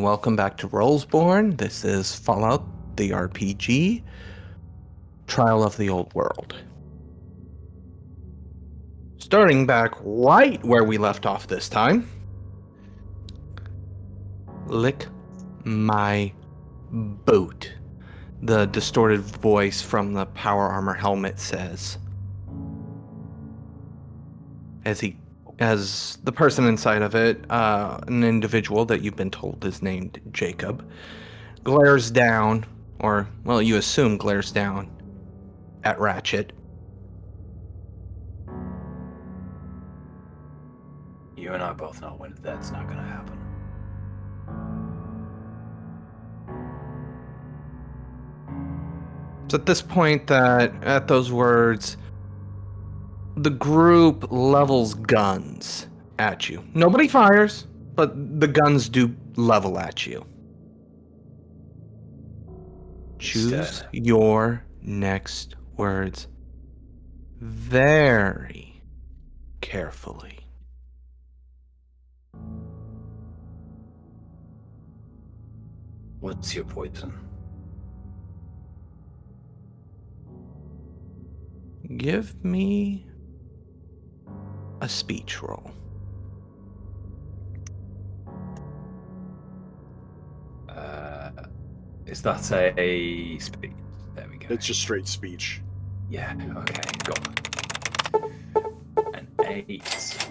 and welcome back to Rollsborne. This is Fallout, the RPG, Trial of the Old World. Starting back right where we left off this time. Lick my boot, the distorted voice from the power armor helmet says. As the person inside of it, an individual that you've been told is named Jacob, glares down, or, well, you assume glares down, at Ratchet. You and I both know when that's not going to happen. It's at this point that, at those words, the group levels guns at you. Nobody fires, but the guns do level at you. Choose your next words very carefully. What's your poison? Give me a speech roll. Is that a speech? There we go. It's just straight speech. Yeah, okay, got an 8.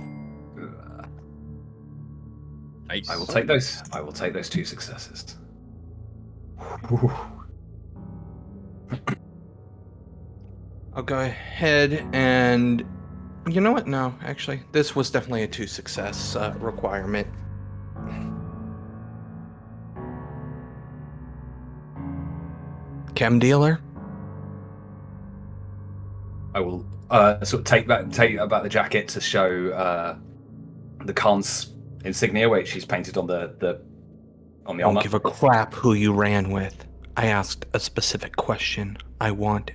Nice. I will take those. I will take those 2 successes. I'll go ahead and... You know what? No, actually, this was definitely a 2 success requirement. Chem dealer? I will sort of take about the jacket to show the Khan's insignia, which she's painted on the I armor. don't give a crap who you ran with. I asked a specific question. I want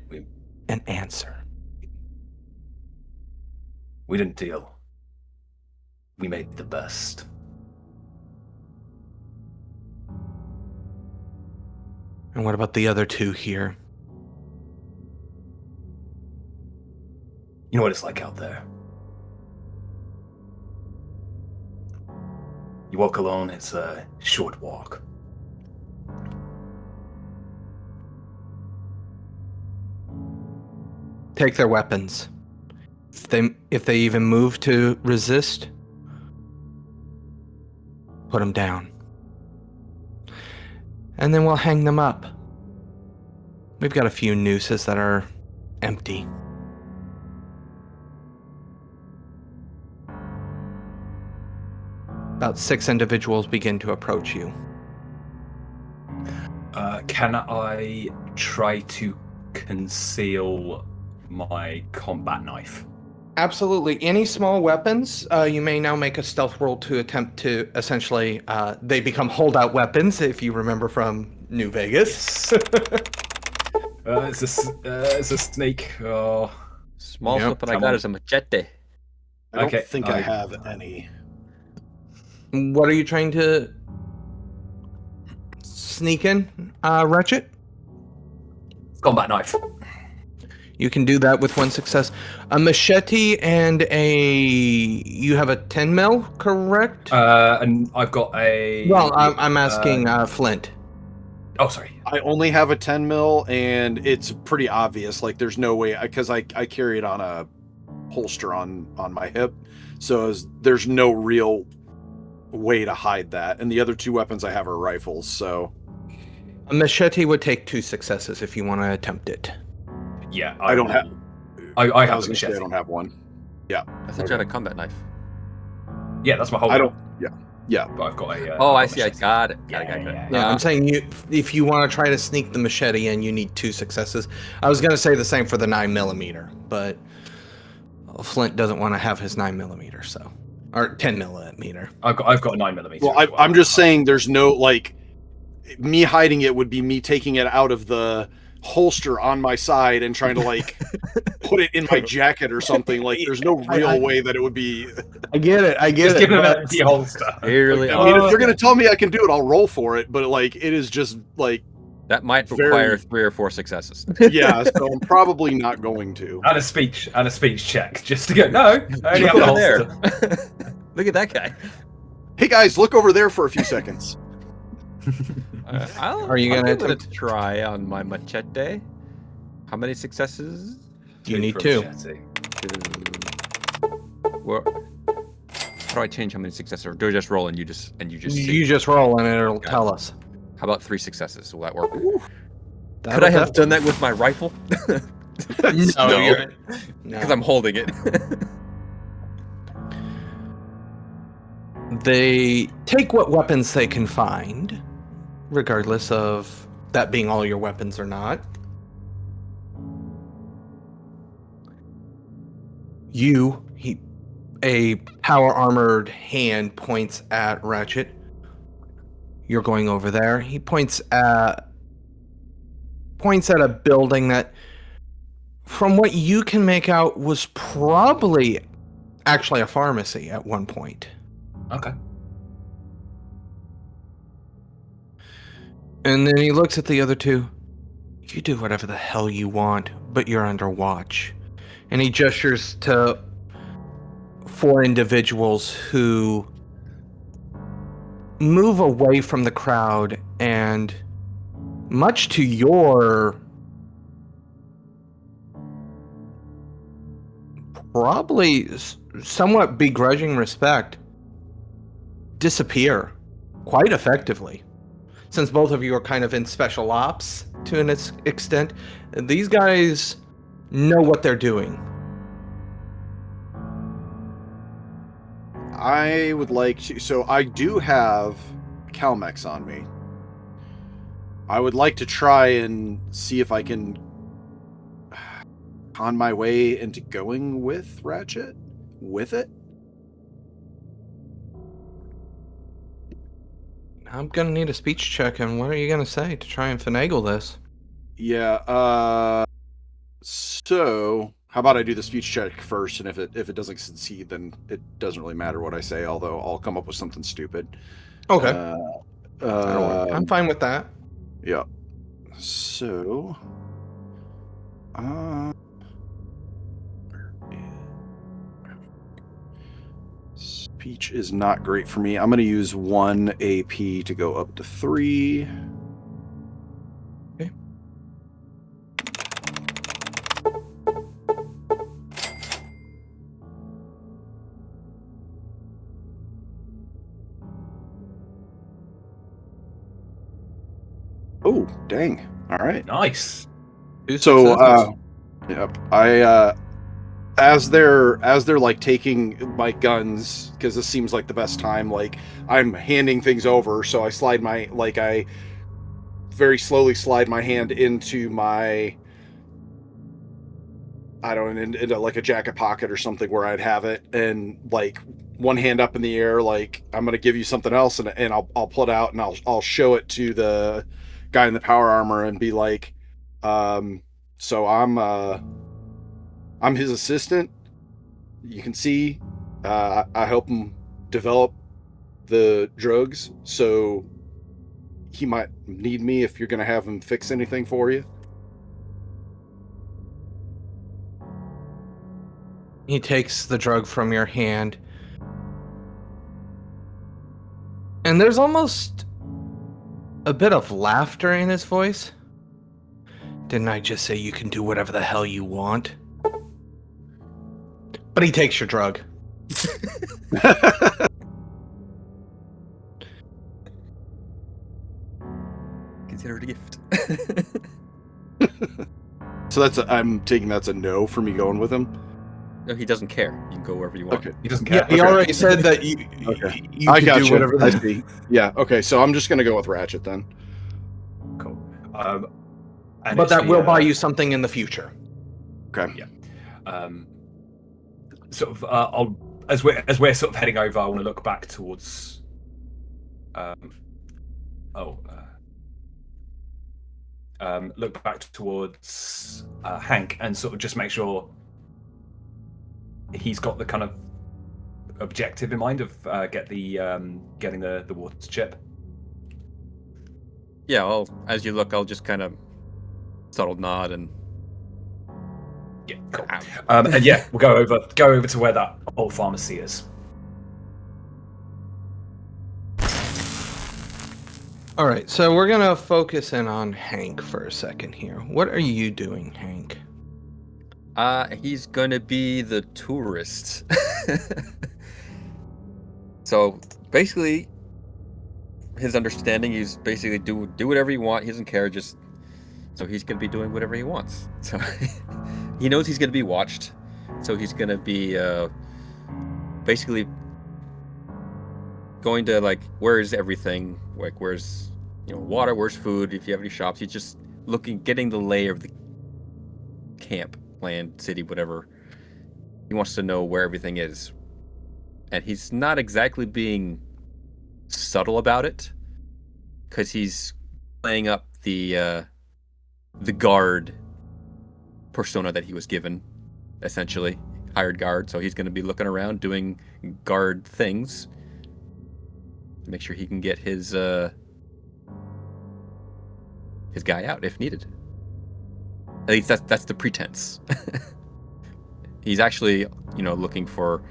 an answer. We didn't deal. We made the best. And what about the other 2 here? You know what it's like out there. You walk alone, it's a short walk. Take their weapons. If they even move to resist, put them down. And then we'll hang them up. We've got a few nooses that are empty. About 6 individuals begin to approach you. Can I try to conceal my combat knife? Absolutely. Any small weapons, you may now make a stealth roll to attempt to essentially, they become holdout weapons, if you remember from New Vegas. It's a snake. Oh. Small Yep, weapon I got is a machete. I don't Okay, think I have any. What are you trying to sneak in, Ratchet? Combat knife. You can do that with 1 success. A machete and you have a 10 mil, correct? And I've got a... Well, I'm asking Flint. Oh, sorry. I only have a 10 mil, and it's pretty obvious. Like, there's no way, because I carry it on a holster on my hip, so there's no real way to hide that. And the other 2 weapons I have are rifles, so... A machete would take 2 successes if you want to attempt it. Yeah, I don't have... I have was a gonna say machete. I don't have one. Yeah. I thought you had a combat knife. Yeah, that's my whole... I don't... Yeah. But I've got a... Oh, I've I got see. I machete. got it. Yeah, Got it. yeah. Yeah, I'm saying if you want to try to sneak the machete in, you need 2 successes. I was going to say the same for the 9mm, but Flint doesn't want to have his 9mm, so... Or 10mm. I've got a 9mm. Well, I'm just saying there's no, like... Me hiding it would be me taking it out of the holster on my side and trying to, like, put it in my jacket or something. Like, there's no real way that it would be. I get it. I get Just it. give him an but- empty holster. Really, I mean, if you're gonna tell me I can do it, I'll roll for it. But like, it is just like, that might very- require 3 or 4 successes. yeah. So I'm probably not going to. And a speech check, just to go. No, I only Look have the over holster. there. Look at that guy. Hey guys, look over there for a few seconds. Are you gonna give it a attempt- try on my machete? How many successes? You need For a 2. machete. Well, how do I change how many successes? Or do I just roll and you just see? You just roll and it'll Got tell it. us. How about 3 successes? Will that work? That'll Could I have done that with my rifle? No, you're- Because I'm holding it. They take what weapons they can find, regardless of that being all your weapons or not. A power armored hand points at Ratchet. You're going over there. He points at a building that, from what you can make out, was probably actually a pharmacy at one point. Okay. And then he looks at the other two. You do whatever the hell you want, but you're under watch. And he gestures to 4 individuals who move away from the crowd, and much to your probably somewhat begrudging respect, disappear quite effectively. Since both of you are kind of in special ops to an extent, these guys know what they're doing. I would like to. So I do have Calmex on me. I would like to try and see if I can con my way into going with Ratchet with it. I'm gonna need a speech check, and what are you gonna say to try and finagle this? Yeah. So how about I do the speech check first, and if it doesn't succeed, then it doesn't really matter what I say. Although I'll come up with something stupid. Okay, I'm I'm fine with that. Yeah. So, speech is not great for me. I'm going to use 1 AP to go up to 3. Okay. Oh, dang. All right. Nice. 2 So, successes. yep. I as they're like taking my guns, because this seems like the best time, like I'm handing things over, so I very slowly slide my hand into my, I don't know, into like a jacket pocket or something where I'd have it, and like one hand up in the air, like I'm gonna give you something else, and I'll pull it out and I'll show it to the guy in the power armor and be like, so I'm his assistant. You can see, I help him develop the drugs, so he might need me if you're going to have him fix anything for you. He takes the drug from your hand, and there's almost a bit of laughter in his voice. Didn't I just say you can do whatever the hell you want? But he takes your drug. Consider it a gift. So I'm taking that's a no for me going with him. No, he doesn't care. You can go wherever you want. Okay. He doesn't care. Yeah, he Okay. already said that you Okay. you I could got do you. whatever I the see. Yeah. Okay. So I'm just going to go with Ratchet then. Cool. And But it's that the, will buy you something in the future. Okay. Sort of. I'll as we're sort of heading over. I want to look back towards. look back towards Hank and sort of just make sure he's got the kind of objective in mind of getting the water chip. Yeah, as you look, I'll just kind of subtle nod and Yeah, cool. And yeah, we'll go over to where that old pharmacy is. All right, so we're gonna focus in on Hank for a second here. What are you doing, Hank? he's gonna be the tourist. So basically, his understanding, he's basically do whatever you want. He doesn't care. So he's gonna be doing whatever he wants. So he knows he's gonna be watched. So he's gonna be basically going to like, where's everything? Like, where's water? Where's food? If you have any shops, he's just getting the lay of the camp, land, city, whatever. He wants to know where everything is, and he's not exactly being subtle about it, because he's playing up the guard persona that he was given, essentially hired guard. So he's going to be looking around doing guard things to make sure he can get his guy out if needed. At least that's the pretense. He's actually looking for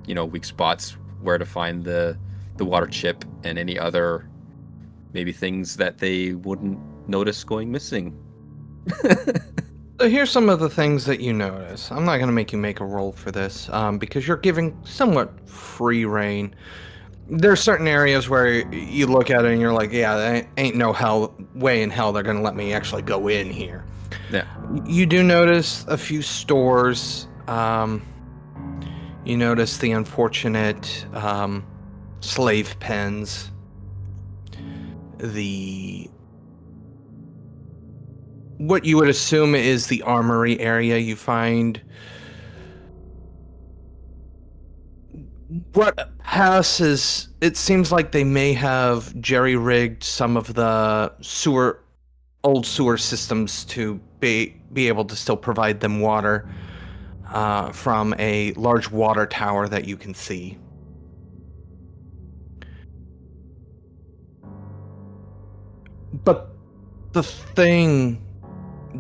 weak spots, where to find the water chip and any other maybe things that they wouldn't notice going missing. So here's some of the things that you notice. I'm not going to make you make a roll for this because you're giving somewhat free reign. There's certain areas where you look at it and you're like, yeah, there ain't no way in hell they're going to let me actually go in here. Yeah. You do notice a few stores. You notice the unfortunate slave pens. What you would assume is the armory area. You find what passes. It seems like they may have jerry-rigged some of the old sewer systems to be able to still provide them water from a large water tower that you can see. But the thing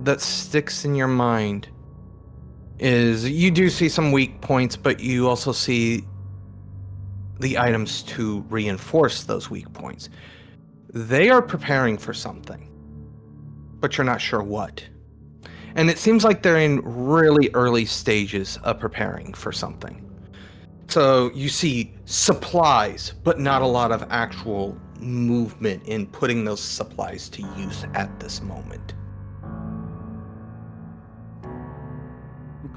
that sticks in your mind is you do see some weak points, but you also see the items to reinforce those weak points. They are preparing for something, but you're not sure what. And it seems like they're in really early stages of preparing for something. So you see supplies, but not a lot of actual movement in putting those supplies to use at this moment.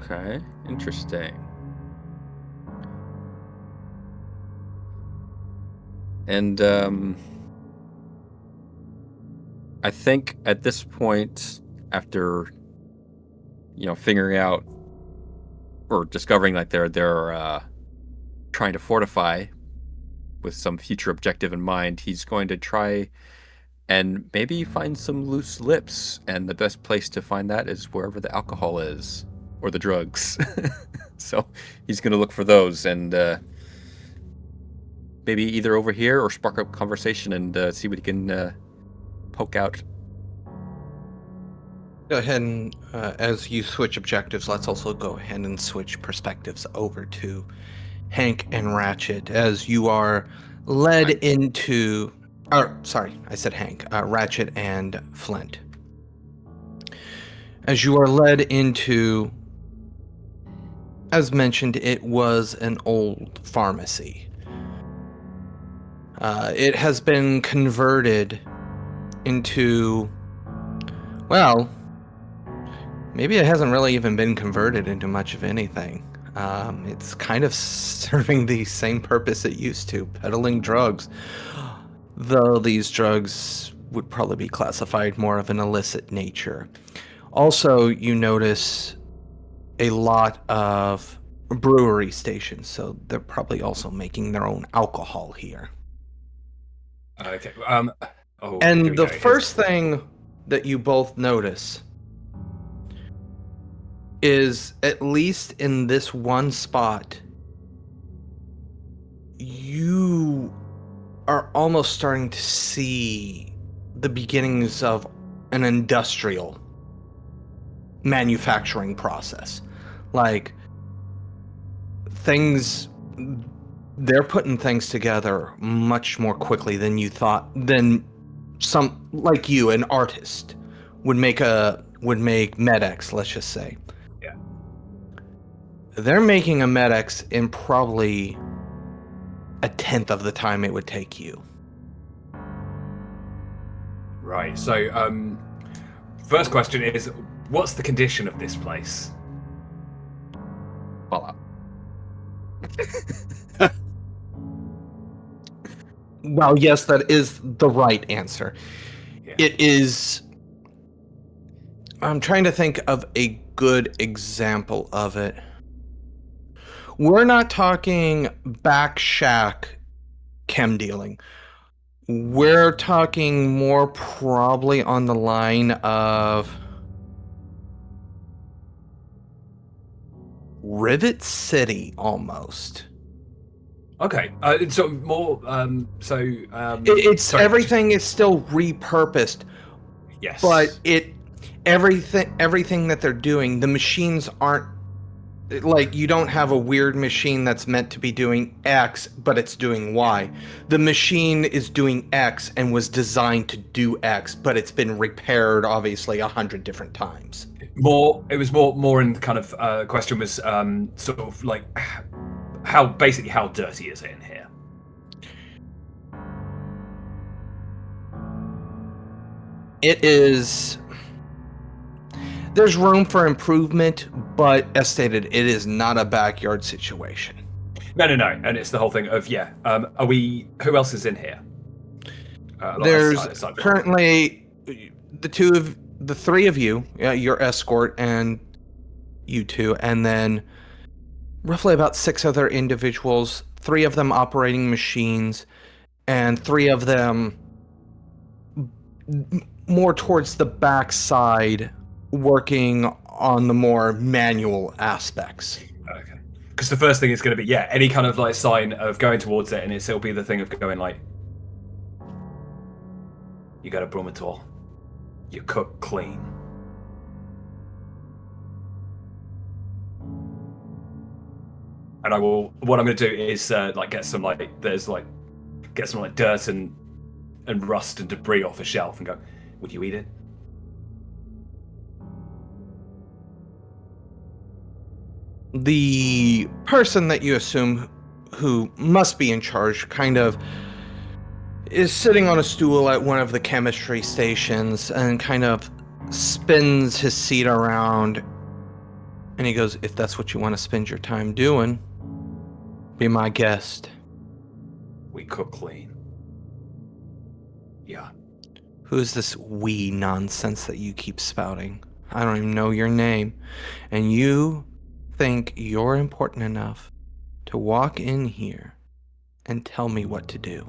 Okay, interesting. And I think at this point, after figuring out or discovering that they're trying to fortify with some future objective in mind, he's going to try and maybe find some loose lips, and the best place to find that is wherever the alcohol is or the drugs. So he's going to look for those and maybe either over here or spark up conversation and see what he can poke out. Go ahead and, as you switch objectives, let's also go ahead and switch perspectives over to Hank and Ratchet as you are led into... sorry, I said Hank. Ratchet and Flint. As you are led into... As mentioned, it was an old pharmacy. It has been converted into... Well, maybe it hasn't really even been converted into much of anything. It's kind of serving the same purpose it used to, peddling drugs. Though these drugs would probably be classified more of an illicit nature. Also, you notice a lot of brewery stations, so they're probably also making their own alcohol here. Okay. And the first thing that you both notice is, at least in this one spot, you are almost starting to see the beginnings of an industrial manufacturing process. Like, they're putting things together much more quickly than you thought, than some, like you, an artist, would make Med-X, let's just say. Yeah. They're making a Med-X in probably a tenth of the time it would take you. Right. So, first question is, what's the condition of this place? Fallout. Well, yes, that is the right answer. Yeah. It is. I'm trying to think of a good example of it. We're not talking back shack chem dealing. We're talking more probably on the line of Rivet City, almost. Okay. So more. It's sorry, everything is still repurposed, Yes. but everything that they're doing, the machines aren't like, you don't have a weird machine that's meant to be doing X, but it's doing Y. The machine is doing X and was designed to do X, but it's been repaired obviously 100 different times. It was more in kind of question was sort of like how dirty is it in here? It is. There's room for improvement, but as stated, it is not a backyard situation. No, and it's the whole thing of are we? Who else is in here? There's aside from- currently the three of you, your escort, and you two, and then roughly about 6 other individuals. 3 of them operating machines, and 3 of them more towards the back side, working on the more manual aspects. Okay. Because the first thing is going to be any kind of like sign of going towards it, and it'll be the thing of going like, you got a broom at all? You cook clean. And what I'm going to do is get some dirt and rust and debris off a shelf and go, would you eat it? The person that you assume who must be in charge kind of is sitting on a stool at one of the chemistry stations and kind of spins his seat around, and he goes, if that's what you want to spend your time doing, be my guest. We cook clean. Yeah. Who's this we nonsense that you keep spouting? I don't even know your name. And you think you're important enough to walk in here and tell me what to do?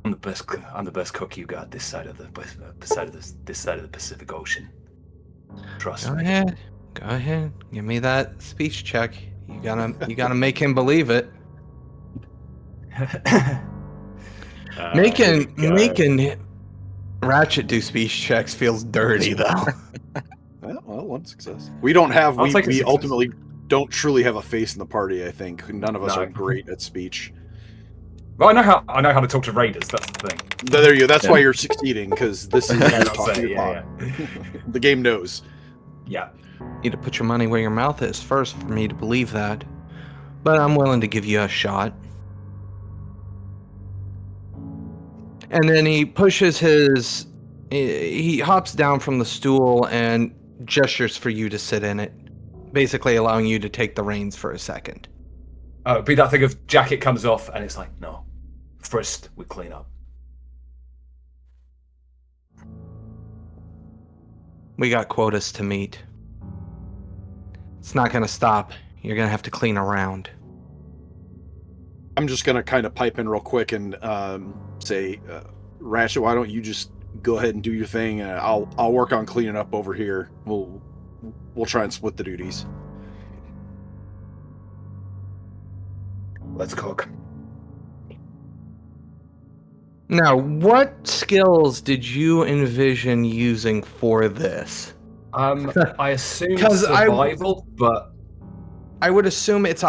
I'm the best cook you got this side of the Pacific Ocean. Trust me. Go ahead. Give me that speech check. You gotta make him believe it. Making Ratchet do speech checks feels dirty, though. Well, one success. We don't have. I'll take a We success. ultimately don't truly have a face in the party. I think none of us No. are great at speech. Well, I know how to talk to raiders. That's the thing. There you go. That's why you're succeeding, because this is Yeah, talking that's it, about. The game knows. Yeah. Need to put your money where your mouth is first for me to believe that. But I'm willing to give you a shot. And then he hops down from the stool and gestures for you to sit in it, basically allowing you to take the reins for a second. Be that thing of jacket comes off and it's like, no. First, we clean up. We got quotas to meet. It's not going to stop. You're going to have to clean around. I'm just gonna kind of pipe in real quick and say, Ratchet, why don't you just go ahead and do your thing, and I'll work on cleaning up over here. We'll try and split the duties. Let's cook. Now, what skills did you envision using for this? I assume 'Cause survival, but I would assume it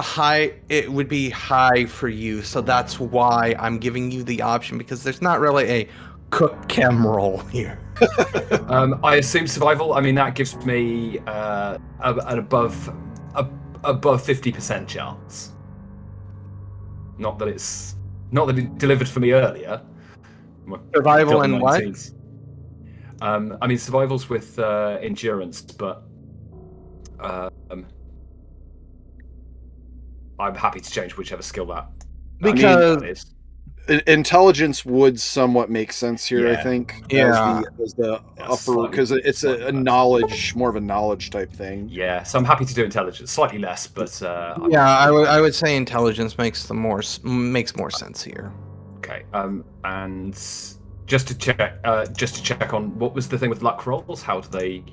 would be high for you, so that's why I'm giving you the option, because there's not really a cook chem roll here. I assume survival. I mean, that gives me an above 50% chance. Not that it delivered for me earlier. Survival and what? I mean, survival's with endurance, but I'm happy to change whichever skill that. Because that is. Intelligence would somewhat make sense here, I Yeah. think. Yeah. As the Yeah, upper, because it's a knowledge, more of a knowledge type thing. Yeah, so I'm happy to do intelligence, slightly less, but I would say intelligence makes more sense here. Okay. And just to check on what was the thing with luck rolls? How do they?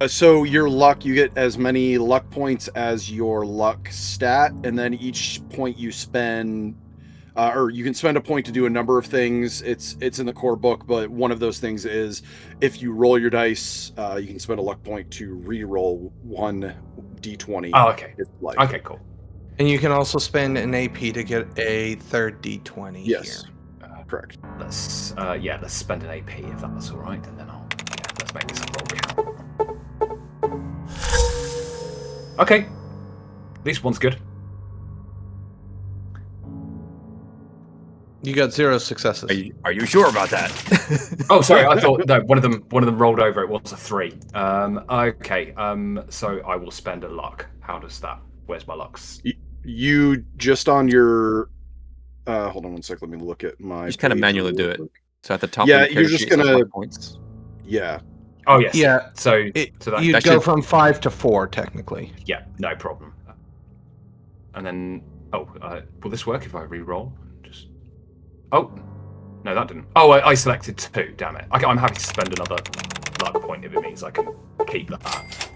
So your luck, you get as many luck points as your luck stat, and then each point you spend, or you can spend a point to do a number of things. It's in the core book, but one of those things is if you roll your dice, you can spend a luck point to re-roll one d20. Oh, okay. Like. Okay, cool. And you can also spend an AP to get a third D20 Yes. here. Correct. Let's spend an AP if that's all right, and then let's make this a roll. Okay, at least one's good. You got 0 successes. Are you sure about that? Oh, sorry. I thought no. One of them rolled over. It was a 3. Okay. So I will spend a luck. How does that? Where's my lucks? You just on your. Hold on one sec. Let me look at my. Just kind of page manually real do it. quick. So at the top, Yeah, of the you're just character sheet, it says gonna- luck points. Yeah. Oh yes. Yeah. So You'd that go should- from 5 to 4, technically. yeah, no problem. And then will this work if I re-roll? Just no, that didn't. Oh, I selected 2. Damn it. I'm happy to spend another luck point if it means I can keep that.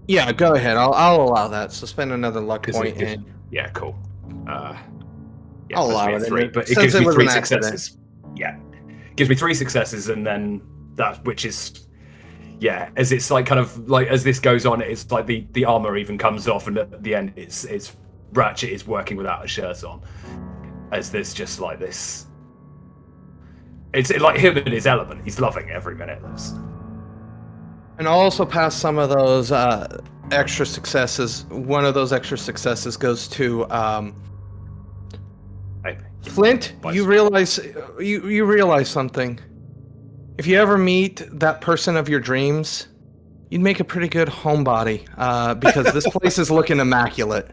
Yeah, go ahead. I'll allow that. So spend another luck 'Cause point. it gives- And Yeah, cool. Yeah, I'll puts allow me at it, 3, and but it since gives it me was 3 an accident. successes. Yeah, gives me 3 successes, and then that, which is, yeah, as it's like kind of like as this goes on, it's like the armor even comes off, and at the end, it's Ratchet is working without a shirt on, as there's just like this. It's like him in his element. He's loving every minute. And I'll also pass some of those extra successes. One of those extra successes goes to Flint. You realize something. If you ever meet that person of your dreams, you'd make a pretty good homebody, because this place is looking immaculate.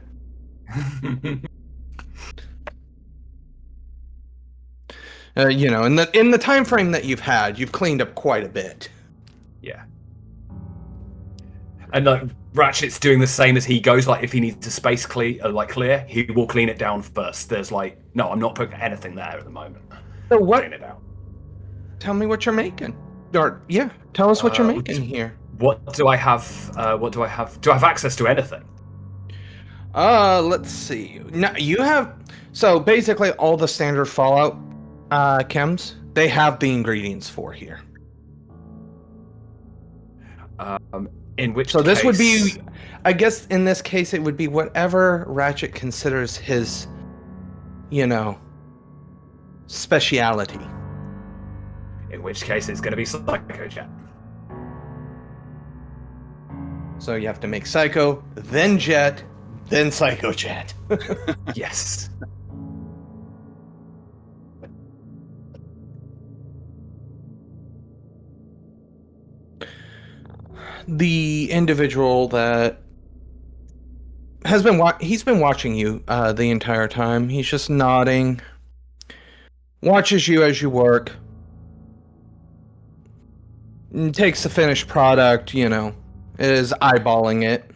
In the time frame that you've had, you've cleaned up quite a bit. Yeah. And like Ratchet's doing the same as he goes. Like if he needs to space clear, he will clean it down first. There's like, no, I'm not putting anything there at the moment. So what? Clean it out. Tell me what you're making. Or yeah, tell us what you're making here. What do I have? Do I have access to anything? Let's see. Now you have. So basically, all the standard Fallout chems, they have the ingredients for here. In which So case, this would be, I guess in this case, it would be whatever Ratchet considers his, speciality. In which case, it's going to be Psycho Jet. So you have to make Psycho, then Jet, then Psycho Jet. Yes. The individual that has been he's been watching you the entire time. He's just nodding, watches you as you work, and takes the finished product, is eyeballing it.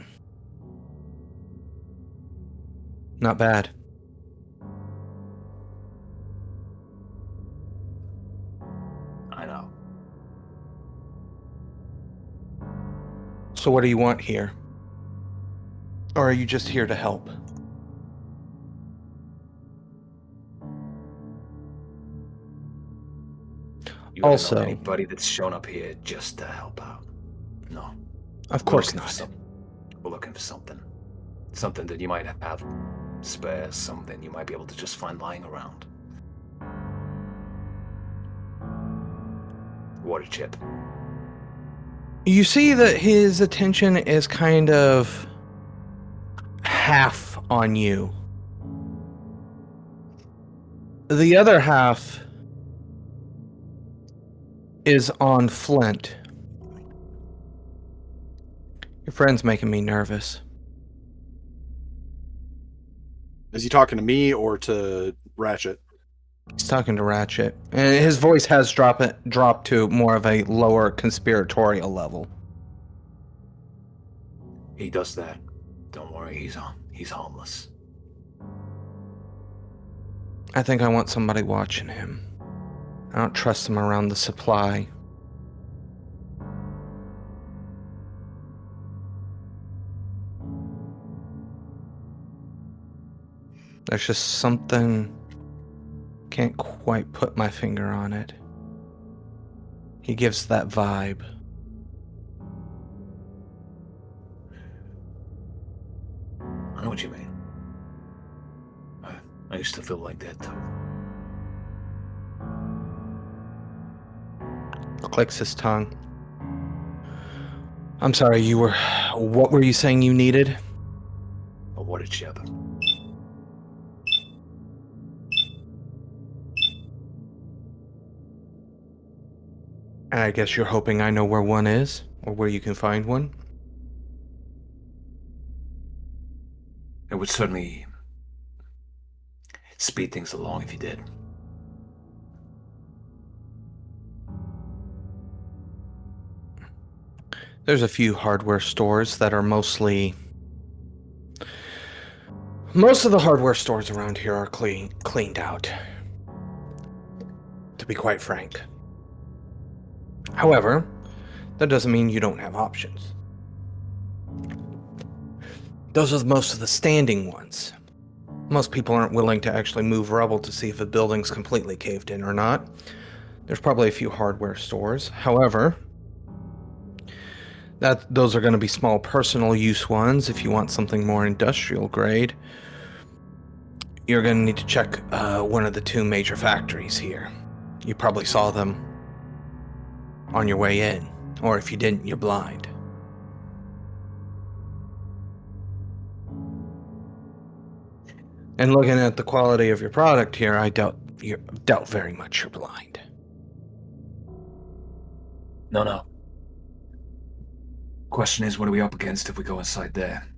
Not bad. find out. So what do you want here? Or are you just here to help? You don't Also- know anybody that's shown up here just to help out. No. Of We're course looking for not. We're looking for something. Something that you might have spare, something you might be able to just find lying around. Water chip. You see that his attention is kind of half on you. The other half is on Flint. Your friend's making me nervous. Is he talking to me or to Ratchet? He's talking to Ratchet, and his voice has dropped to more of a lower conspiratorial level. He does that. Don't worry, he's harmless. I think I want somebody watching him. I don't trust him around the supply. There's just something... Can't quite put my finger on it. He gives that vibe. I know what you mean. I used to feel like that too. Clicks his tongue. I'm sorry, you were... What were you saying you needed? A water chip. And I guess you're hoping I know where one is? Or where you can find one? It would certainly speed things along if you did. There's a few hardware stores that are mostly... Most of the hardware stores around here are cleaned out. To be quite frank. However, that doesn't mean you don't have options. Those are most of the standing ones. Most people aren't willing to actually move rubble to see if a building's completely caved in or not. There's probably a few hardware stores. However, those are going to be small personal use ones. If you want something more industrial grade, you're going to need to check one of the two major factories here. You probably saw them on your way in, or if you didn't, you're blind. And looking at the quality of your product here, I doubt very much you're blind. No. Question is, what are we up against if we go inside there?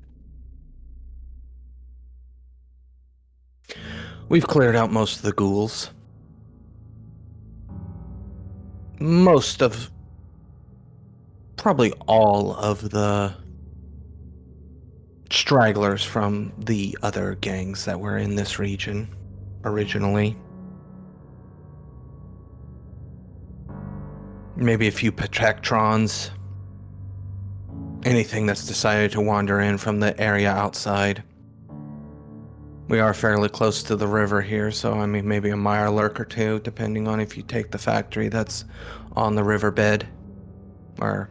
We've cleared out most of the ghouls. Most of... Probably all of the stragglers from the other gangs that were in this region originally. Maybe a few Protectrons. Anything that's decided to wander in from the area outside. We are fairly close to the river here, so I mean maybe a Mirelurk or two, depending on if you take the factory that's on the riverbed. Or...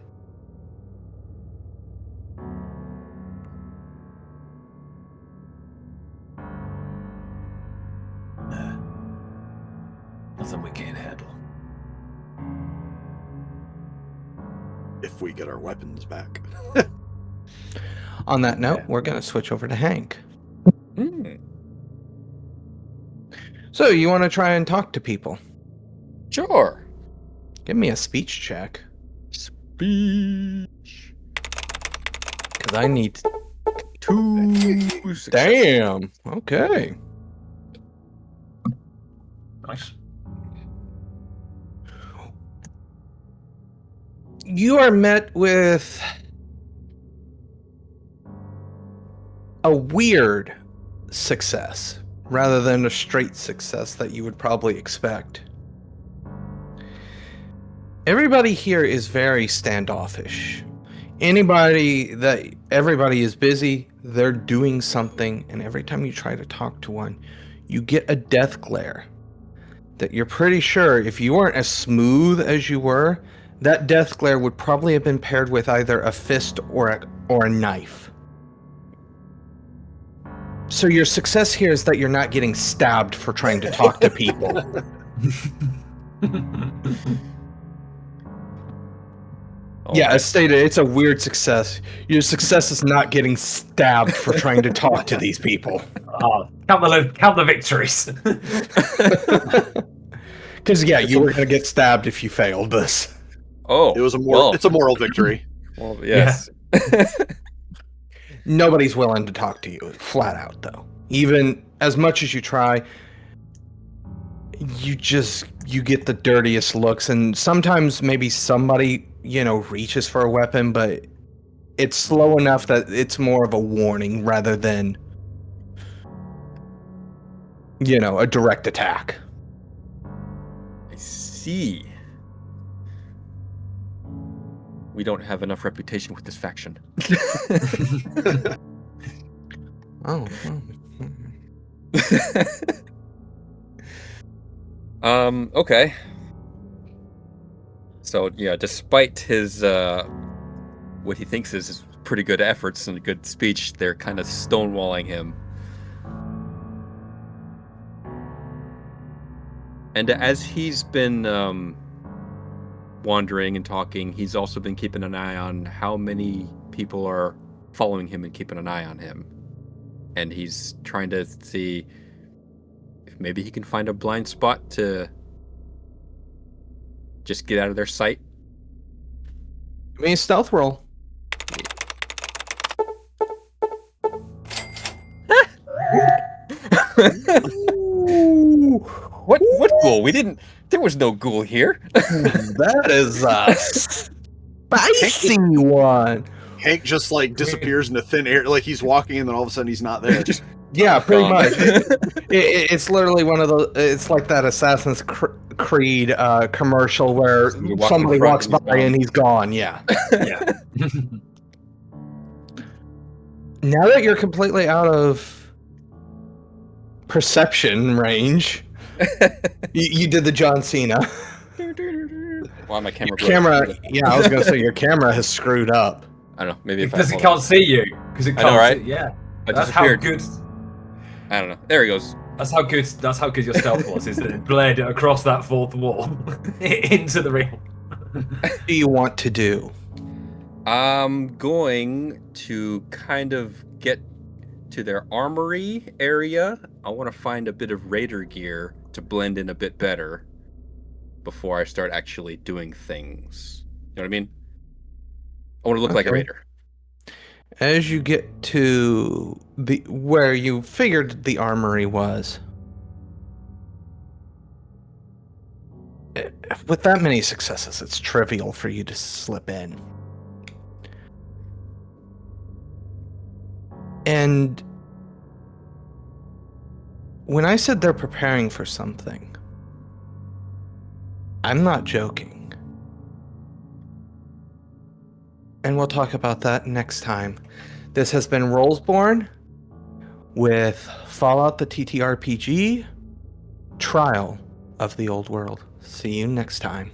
Nothing we can't handle. If we get our weapons back. On that note, we're going to switch over to Hank. So, you want to try and talk to people? Sure. Give me a speech check. Speech. Because I need... 2 successes. Damn! Okay. Nice. You are met with a weird success rather than a straight success that you would probably expect. Everybody here is very standoffish. Everybody is busy, they're doing something, and every time you try to talk to one, you get a death glare that you're pretty sure if you weren't as smooth as you were, that death glare would probably have been paired with either a fist or a knife. So your success here is that you're not getting stabbed for trying to talk to people. Yeah, as stated, it's a weird success. Your success is not getting stabbed for trying to talk to these people. Count the victories. Because you were gonna get stabbed if you failed this. Oh, it's a moral victory. Well, yes. Yeah. Nobody's willing to talk to you, flat out, though. Even as much as you try, you get the dirtiest looks, and sometimes maybe somebody, reaches for a weapon, but it's slow enough that it's more of a warning rather than, a direct attack. I see. We don't have enough reputation with this faction. Oh. Okay. So yeah, despite his what he thinks is his pretty good efforts and a good speech, they're kind of stonewalling him. And as he's been wandering and talking, he's also been keeping an eye on how many people are following him and keeping an eye on him. And he's trying to see if maybe he can find a blind spot to just get out of their sight. Give me a stealth roll. What ghoul? There was no ghoul here. That is a spicy one. Hank just disappears into thin air, like he's walking and then all of a sudden he's not there. Yeah, pretty Gone. much. It's literally one of the. It's like that Assassin's Creed commercial where somebody walks by and he's gone. Yeah. Yeah. Now that you're completely out of perception range, you did the John Cena. Wow, my camera. Yeah, I was gonna say your camera has screwed up. I don't know. Maybe Because it can't see you. Because it can't. I know, right? Yeah. I That's how disappeared. good. I don't know. There he goes. That's how good your stealth was. Is that it bled across that fourth wall into the ring. What do you want to do? I'm going to kind of get to their armory area. I want to find a bit of raider gear to blend in a bit better before I start actually doing things. You know what I mean? I want to look like a raider. As you get to where you figured the armory was, with that many successes, it's trivial for you to slip in. And when I said they're preparing for something, I'm not joking. And we'll talk about that next time. This has been Rollsborne with Fallout the TTRPG Trial of the Old World. See you next time.